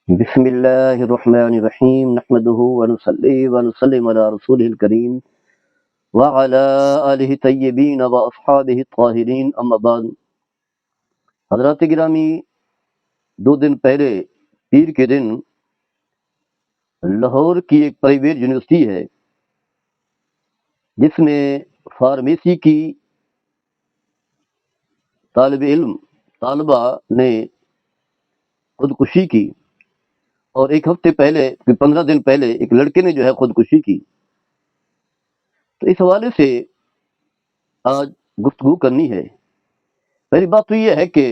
بسم اللہ الرحمن الرحیم نحمده ونصلی ونسلم علی رسوله الکریم وعلی آلہ طیبین واصحابہ الطاہرین اما بعد۔ حضرات گرامی، 2 دن پہلے پیر کے دن لاہور کی ایک پرائیویٹ یونیورسٹی ہے جس میں فارمیسی کی طالب علم طالبہ نے خودکشی کی، اور ایک ہفتے پہلے 15 دن پہلے ایک لڑکے نے جو ہے خودکشی کی۔ تو اس حوالے سے آج گفتگو کرنی ہے۔ پہلی بات تو یہ ہے کہ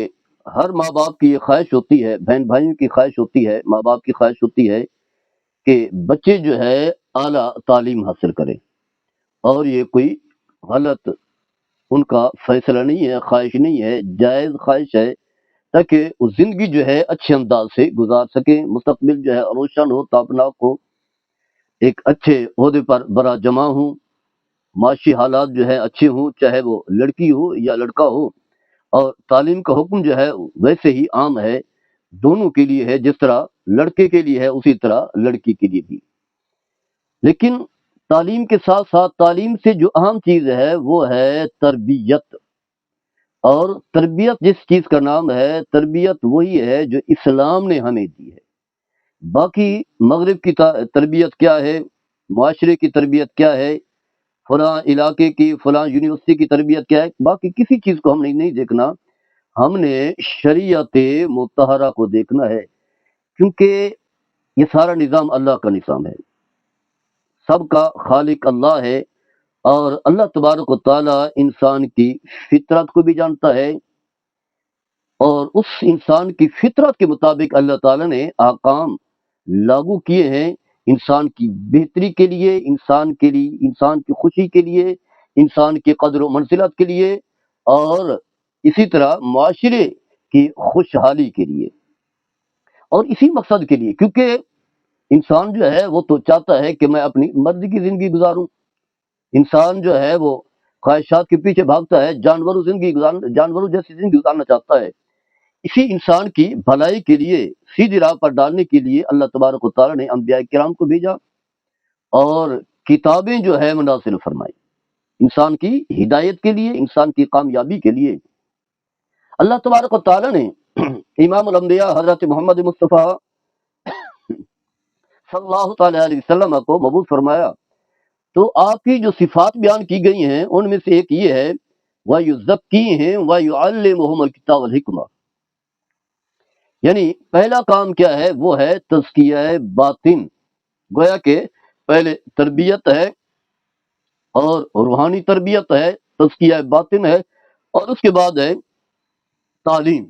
ہر ماں باپ کی یہ خواہش ہوتی ہے، بہن بھائیوں کی خواہش ہوتی ہے، ماں باپ کی خواہش ہوتی ہے کہ بچے جو ہے اعلیٰ تعلیم حاصل کریں، اور یہ کوئی غلط ان کا فیصلہ نہیں ہے، خواہش نہیں ہے، جائز خواہش ہے، تاکہ وہ زندگی جو ہے اچھے انداز سے گزار سکیں، مستقبل جو ہے روشن ہو، تابناک ہو، ایک اچھے عہدے پر برا جمع ہوں، معاشی حالات جو ہے اچھے ہوں، چاہے وہ لڑکی ہو یا لڑکا ہو۔ اور تعلیم کا حکم جو ہے ویسے ہی عام ہے، دونوں کے لیے ہے، جس طرح لڑکے کے لیے ہے اسی طرح لڑکی کے لیے بھی۔ لیکن تعلیم کے ساتھ ساتھ تعلیم سے جو اہم چیز ہے وہ ہے تربیت، اور تربیت جس چیز کا نام ہے، تربیت وہی ہے جو اسلام نے ہمیں دی ہے۔ باقی مغرب کی تربیت کیا ہے، معاشرے کی تربیت کیا ہے، فلاں علاقے کی فلاں یونیورسٹی کی تربیت کیا ہے، باقی کسی چیز کو ہم نے نہیں دیکھنا، ہم نے شریعت مطہرہ کو دیکھنا ہے، کیونکہ یہ سارا نظام اللہ کا نظام ہے، سب کا خالق اللہ ہے، اور اللہ تبارک و تعالی انسان کی فطرت کو بھی جانتا ہے، اور اس انسان کی فطرت کے مطابق اللہ تعالی نے احکام لاگو کیے ہیں انسان کی بہتری کے لیے، انسان کے لیے، انسان کی خوشی کے لیے، انسان کی قدر و منزلت کے لیے، اور اسی طرح معاشرے کی خوشحالی کے لیے، اور اسی مقصد کے لیے، کیونکہ انسان جو ہے وہ تو چاہتا ہے کہ میں اپنی مرضی کی زندگی گزاروں، انسان جو ہے وہ خواہشات کے پیچھے بھاگتا ہے، جانوروں جیسی زندگی گزارنا چاہتا ہے۔ اسی انسان کی بھلائی کے لیے، سیدھی راہ پر ڈالنے کے لیے اللہ تبارک و تعالیٰ نے انبیاء کرام کو بھیجا، اور کتابیں جو ہے وہ نازل فرمائی انسان کی ہدایت کے لیے، انسان کی کامیابی کے لیے۔ اللہ تبارک و تعالیٰ نے امام الانبیاء حضرت محمد مصطفیٰ صلی اللہ تعالیٰ علیہ وسلم کو مبعوث فرمایا، تو آپ کی جو صفات بیان کی گئی ہیں ان میں سے ایک یہ ہے، وَيُزَكِّيهِمْ وَيُعَلِّمُهُمُ الْكِتَابَ وَالْحِكْمَةَ، یعنی پہلا کام کیا ہے، وہ ہے تزکیہ باطن، گویا کہ پہلے تربیت ہے اور روحانی تربیت ہے، تزکیہ باطن ہے، اور اس کے بعد ہے تعلیم،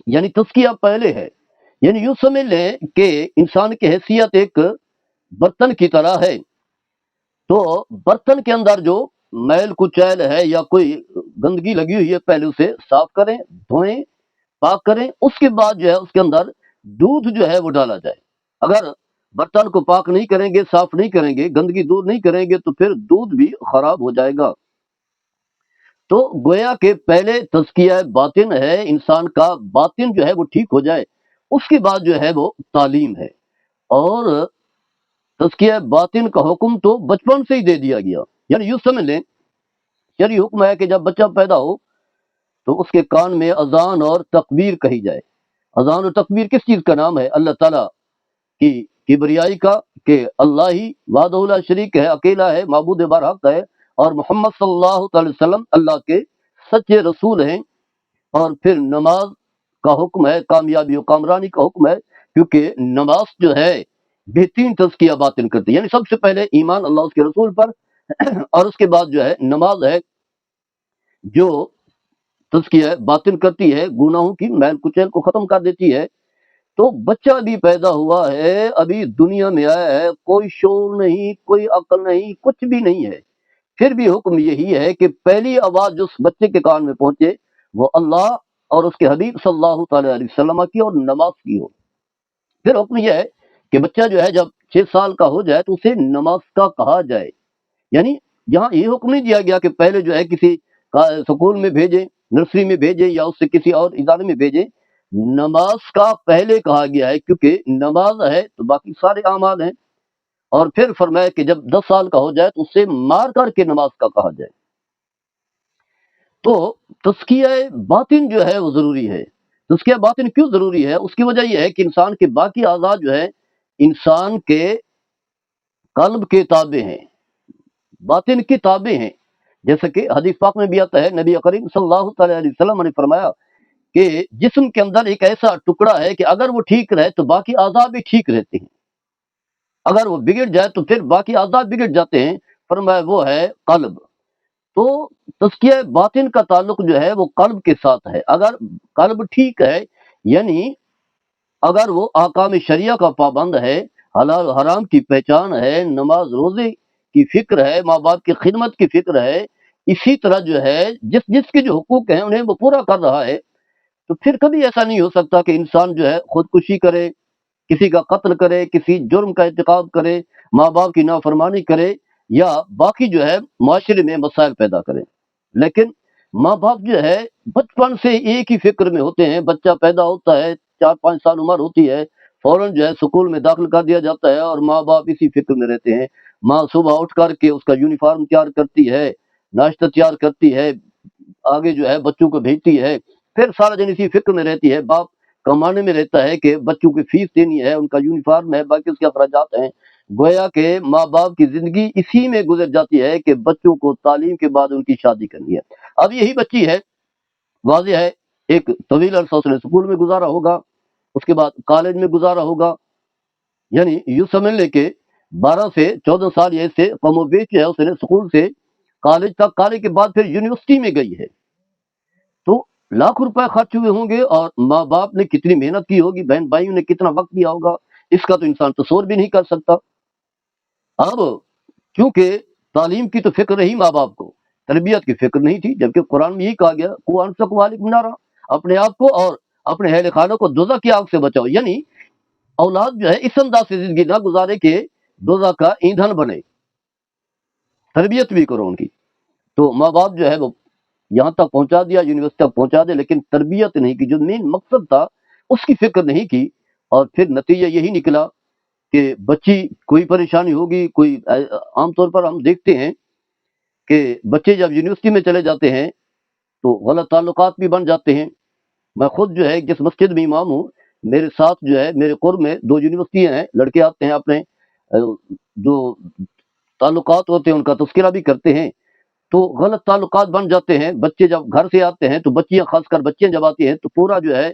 یعنی تزکیہ پہلے ہے۔ یعنی یوں سمجھ لیں کہ انسان کی حیثیت ایک برتن کی طرح ہے، تو برتن کے اندر جو میل کچیل ہے یا کوئی گندگی لگی ہوئی ہے، پہلے اسے صاف کریں، دھوئیں، پاک کریں، اس کے بعد جو ہے اس کے اندر دودھ جو ہے وہ ڈالا جائے۔ اگر برتن کو پاک نہیں کریں گے، صاف نہیں کریں گے، گندگی دور نہیں کریں گے، تو پھر دودھ بھی خراب ہو جائے گا۔ تو گویا کہ پہلے تزکیہ باطن ہے، انسان کا باطن جو ہے وہ ٹھیک ہو جائے، اس کے بعد جو ہے وہ تعلیم ہے، اور تزکیہ باطن کا حکم تو بچپن سے ہی دے دیا گیا۔ یعنی یوں سمجھ لیں، شرعی حکم ہے کہ جب بچہ پیدا ہو تو اس کے کان میں اذان اور تکبیر کہی جائے۔ اذان اور تکبیر کس چیز کا نام ہے؟ اللہ تعالیٰ کی کبریائی کا، کہ اللہ ہی وحدہ لا شریک ہے، اکیلا ہے، معبود برحق ہے، اور محمد صلی اللہ تعالی وسلم اللہ کے سچے رسول ہیں۔ اور پھر نماز کا حکم ہے، کامیابی و کامرانی کا حکم ہے، کیونکہ نماز جو ہے بہترین تزکیہ باطن کرتی ہے، یعنی سب سے پہلے ایمان اللہ اس کے رسول پر، اور اس کے بعد جو ہے نماز ہے جو تزکیہ باطن کرتی ہے، گناہوں کی میل کچیل کو ختم کر دیتی ہے۔ تو بچہ بھی پیدا ہوا ہے، ابھی دنیا میں آیا ہے، کوئی شعور نہیں، کوئی عقل نہیں، کچھ بھی نہیں ہے، پھر بھی حکم یہی ہے کہ پہلی آواز جو اس بچے کے کان میں پہنچے وہ اللہ اور اس کے حبیب صلی اللہ تعالی علیہ وسلم کی اور نماز کی ہو۔ پھر حکم یہ ہے کہ بچہ جو ہے جب 6 سال کا ہو جائے تو اسے نماز کا کہا جائے، یعنی یہاں یہ حکم نہیں دیا گیا کہ پہلے جو ہے کسی سکول میں بھیجیں، نرسری میں بھیجیں، یا اس سے کسی اور ادارے میں بھیجیں، نماز کا پہلے کہا گیا ہے کیونکہ نماز ہے تو باقی سارے اعمال ہیں، اور پھر فرمایا کہ جب 10 سال کا ہو جائے تو اسے مار کر کے نماز کا کہا جائے۔ تو تزکیہ باطن جو ہے وہ ضروری ہے۔ تزکیہ باطن کیوں ضروری ہے؟ اس کی وجہ یہ ہے کہ انسان کے باقی اعضاء جو ہے انسان کے قلب کے تابع ہیں، باطن کے تابع ہیں۔ جیسا کہ حدیث پاک میں بھی آتا ہے، نبی کریم صلی اللہ تعالی علیہ وسلم نے فرمایا کہ جسم کے اندر ایک ایسا ٹکڑا ہے کہ اگر وہ ٹھیک رہے تو باقی اعضاء بھی ٹھیک رہتے ہیں، اگر وہ بگڑ جائے تو پھر باقی اعضاء بگڑ جاتے ہیں۔ فرمایا وہ ہے قلب۔ تو تزکیہ باطن کا تعلق جو ہے وہ قلب کے ساتھ ہے۔ اگر قلب ٹھیک ہے، یعنی اگر وہ احکام شریعہ کا پابند ہے، حلال حرام کی پہچان ہے، نماز روزے کی فکر ہے، ماں باپ کی خدمت کی فکر ہے، اسی طرح جو ہے جس جس کے جو حقوق ہیں انہیں وہ پورا کر رہا ہے، تو پھر کبھی ایسا نہیں ہو سکتا کہ انسان جو ہے خودکشی کرے، کسی کا قتل کرے، کسی جرم کا ارتکاب کرے، ماں باپ کی نافرمانی کرے، یا باقی جو ہے معاشرے میں مسائل پیدا کرے۔ لیکن ماں باپ جو ہے بچپن سے ایک ہی فکر میں ہوتے ہیں، بچہ پیدا ہوتا ہے، 4-5 سال عمر ہوتی ہے، فوراً جو ہے سکول میں داخل کر دیا جاتا ہے، اور ماں باپ اسی فکر میں رہتے ہیں۔ ماں صبح اٹھ کر کے اس کا یونیفارم تیار کرتی ہے، ناشتہ تیار کرتی ہے، آگے جو ہے بچوں کو بھیجتی ہے، پھر سارا دن اسی فکر میں رہتی ہے۔ باپ کمانے میں رہتا ہے کہ بچوں کی فیس دینی ہے، ان کا یونیفارم ہے، باقی اس کے اخراجات ہیں۔ گویا کہ ماں باپ کی زندگی اسی میں گزر جاتی ہے کہ بچوں کو تعلیم کے بعد ان کی شادی کرنی ہے۔ اب یہی بچی ہے، واضح ہے ایک طویل عرصہ اس نے اسکول میں گزارا ہوگا، اس کے بعد کالج میں گزارا ہوگا، یعنی یوں سمجھ لے کہ 12 سے 14 سال یہ سے کم و بیش جو ہے اس نے اسکول سے کالج تک، کالج کے بعد پھر یونیورسٹی میں گئی ہے، تو لاکھ روپے خرچ ہوئے ہوں گے، اور ماں باپ نے کتنی محنت کی ہوگی، بہن بھائیوں نے کتنا وقت دیا ہوگا، اس کا تو انسان تصور بھی نہیں کر سکتا۔ اب کیونکہ تعلیم کی تو فکر رہی ماں باپ کو، تربیت کی فکر نہیں تھی، جبکہ قرآن میں یہی کہا گیا قُوا انفسکم وَأَہْلِیکُم نارا، اپنے آپ کو اور اپنے اہل خانہ کو دوزخ کی آگ سے بچاؤ، یعنی اولاد جو ہے اس انداز سے زندگی نہ گزارے کہ دوزخ کا ایندھن بنے، تربیت بھی کرو ان کی۔ تو ماں باپ جو ہے وہ یہاں تک پہنچا دیا، یونیورسٹی تک پہنچا دیا، لیکن تربیت نہیں کی، جو مین مقصد تھا اس کی فکر نہیں کی، اور پھر نتیجہ یہی نکلا کہ بچی کوئی پریشانی ہوگی، کوئی عام طور پر ہم دیکھتے ہیں کہ بچے جب یونیورسٹی میں چلے جاتے ہیں تو غلط تعلقات بھی بن جاتے ہیں۔ میں خود جو ہے جس مسجد میں امام ہوں، میرے ساتھ جو ہے میرے قرب میں 2 یونیورسٹیاں ہیں، لڑکے آتے ہیں اپنے جو تعلقات ہوتے ہیں ان کا تذکرہ بھی کرتے ہیں، تو غلط تعلقات بن جاتے ہیں۔ بچے جب گھر سے آتے ہیں تو بچیاں، خاص کر بچیاں جب آتی ہیں تو پورا جو ہے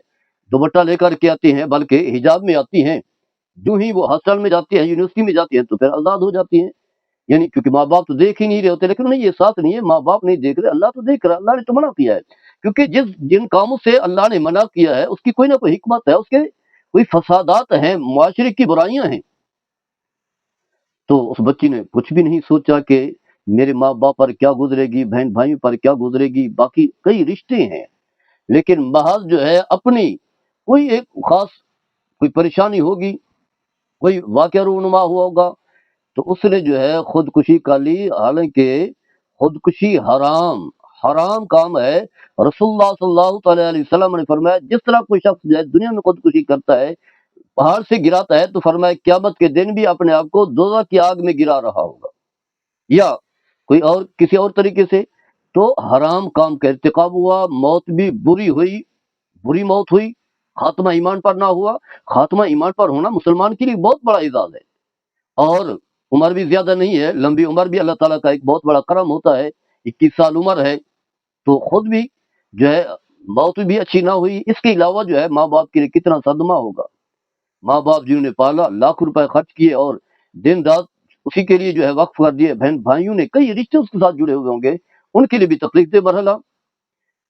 دوپٹہ لے کر کے آتی ہیں، بلکہ حجاب میں آتی ہیں۔ جو ہی وہ ہاسٹل میں جاتی ہیں، یونیورسٹی میں جاتی ہیں تو پھر آزاد ہو جاتی ہیں، یعنی کیونکہ ماں باپ تو دیکھ ہی نہیں رہے ہوتے، لیکن انہیں یہ احساس نہیں ہے ماں باپ نہیں دیکھ رہے، اللہ تو دیکھ رہا ہے، اللہ نے تو منع کیا ہے، کیونکہ جن کاموں سے اللہ نے منع کیا ہے اس کی کوئی نہ کوئی حکمت ہے، اس کے کوئی فسادات ہیں، معاشرے کی برائیاں ہیں۔ تو اس بچی نے کچھ بھی نہیں سوچا کہ میرے ماں باپ پر کیا گزرے گی، بہن بھائیوں پر کیا گزرے گی، باقی کئی رشتے ہیں، لیکن محض جو ہے اپنی کوئی ایک خاص کوئی پریشانی ہوگی، کوئی واقعہ رونما ہوا ہوگا، تو اس نے جو ہے خودکشی کر لی، حالانکہ خودکشی حرام کام ہے۔ رسول اللہ صلی اللہ تعالی علیہ وسلم نے فرمایا جس طرح کوئی شخص جو ہے دنیا میں خودکشی کرتا ہے، پہاڑ سے گراتا ہے، تو فرمایا قیامت کے دن بھی اپنے آپ کو دوزخ کی آگ میں گرا رہا ہوگا، یا کوئی اور کسی اور طریقے سے۔ تو حرام کام کا ارتکاب ہوا، موت بھی بری ہوئی، بری موت ہوئی، خاتمہ ایمان پر نہ ہوا۔ خاتمہ ایمان پر ہونا مسلمان کے لیے بہت بڑا اعزاز ہے، اور عمر بھی زیادہ نہیں ہے، لمبی عمر بھی اللہ تعالیٰ کا ایک بہت بڑا کرم ہوتا ہے، 21 سال عمر ہے، تو خود بھی جو ہے موت بھی اچھی نہ ہوئی، اس کے علاوہ جو ہے ماں باپ کے لیے کتنا صدمہ ہوگا۔ ماں باپ جنہوں نے پالا، لاکھ روپے خرچ کیے اور دن رات اسی کے لیے جو ہے وقف کر دیے، بہن بھائیوں نے کئی رشتے اس کے ساتھ جڑے ہوئے ہوں گے، ان کے لیے بھی تکلیف دہ مرحلہ،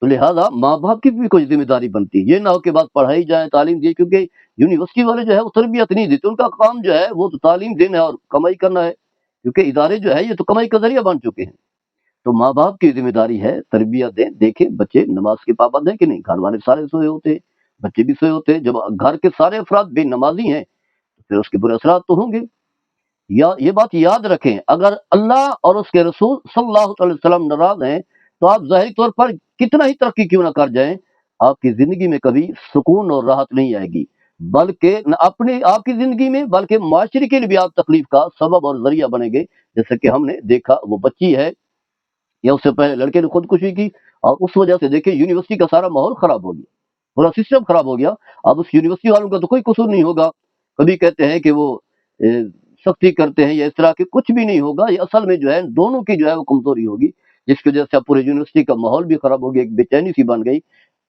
تو لہٰذا ماں باپ کی بھی کوئی ذمہ داری بنتی ہے۔ یہ نہ ہو کہ بس پڑھائی جائیں، تعلیم دی، کیونکہ یونیورسٹی والے جو ہے وہ تربیت نہیں دیتے، ان کا کام جو ہے وہ تو تعلیم دینا ہے اور کمائی کرنا ہے، کیونکہ ادارے جو ہے یہ تو کمائی کا ذریعہ بن چکے ہیں۔ تو ماں باپ کی ذمہ داری ہے تربیت دیں، دیکھیں بچے نماز کے پابند ہیں کہ نہیں، گھر والے سارے سوئے ہوتے ہیں، بچے بھی سوئے ہوتے ہیں، جب گھر کے سارے افراد بے نمازی ہیں تو پھر اس کے برے اثرات تو ہوں گے۔ یا یہ بات یاد رکھیں، اگر اللہ اور اس کے رسول صلی اللہ علیہ وسلم ناراض ہیں تو آپ ظاہری طور پر کتنا ہی ترقی کیوں نہ کر جائیں، آپ کی زندگی میں کبھی سکون اور راحت نہیں آئے گی، بلکہ نہ اپنے آپ کی زندگی میں بلکہ معاشرے کے لیے بھی آپ تکلیف کا سبب اور ذریعہ بنیں گے۔ جیسا کہ ہم نے دیکھا وہ بچی ہے یا اس سے پہلے لڑکے نے خودکشی کی، اور اس وجہ سے دیکھیں یونیورسٹی کا سارا ماحول خراب ہو گیا، پورا سسٹم خراب ہو گیا۔ اب اس یونیورسٹی والوں کا تو کوئی قصور نہیں ہوگا، کبھی کہتے ہیں کہ وہ اے، سختی کرتے ہیں یا اس طرح کے، کچھ بھی نہیں ہوگا، یہ اصل میں جو ہے دونوں کی جو ہے وہ کمزوری ہوگی، جس کی وجہ سے اب پورے یونیورسٹی کا ماحول بھی خراب ہو گیا، ایک بے چینی سی بن گئی۔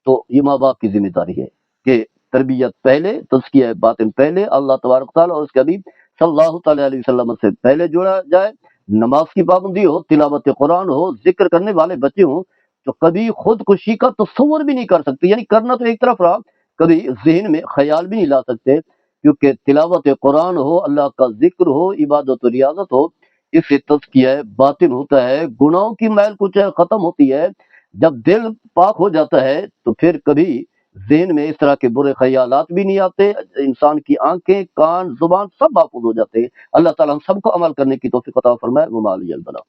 تو یہ ماں باپ کی ذمہ داری ہے کہ تربیت پہلے، تزکیہ باطن پہلے، اللہ تبارک تعالیٰ اور اس کے حبیب صلی اللہ تعالیٰ علیہ وسلم سے پہلے جوڑا جائے، نماز کی پابندی ہو، تلاوت قرآن ہو، ذکر کرنے والے بچے ہوں، تو کبھی خودکشی کا تصور بھی نہیں کر سکتے، یعنی کرنا تو ایک طرف رہا، کبھی ذہن میں خیال بھی نہیں لا سکتے، کیونکہ تلاوت قرآن ہو، اللہ کا ذکر ہو، عبادت و ریاضت ہو، اس سے تزکیہ باطن ہوتا ہے، گناہوں کی میل کچھ ختم ہوتی ہے۔ جب دل پاک ہو جاتا ہے تو پھر کبھی ذہن میں اس طرح کے برے خیالات بھی نہیں آتے، انسان کی آنکھیں، کان، زبان سب محفوظ ہو جاتے ہیں۔ اللہ تعالیٰ ہم سب کو عمل کرنے کی توفیق عطا فرمائے۔ وما علی البلاغ۔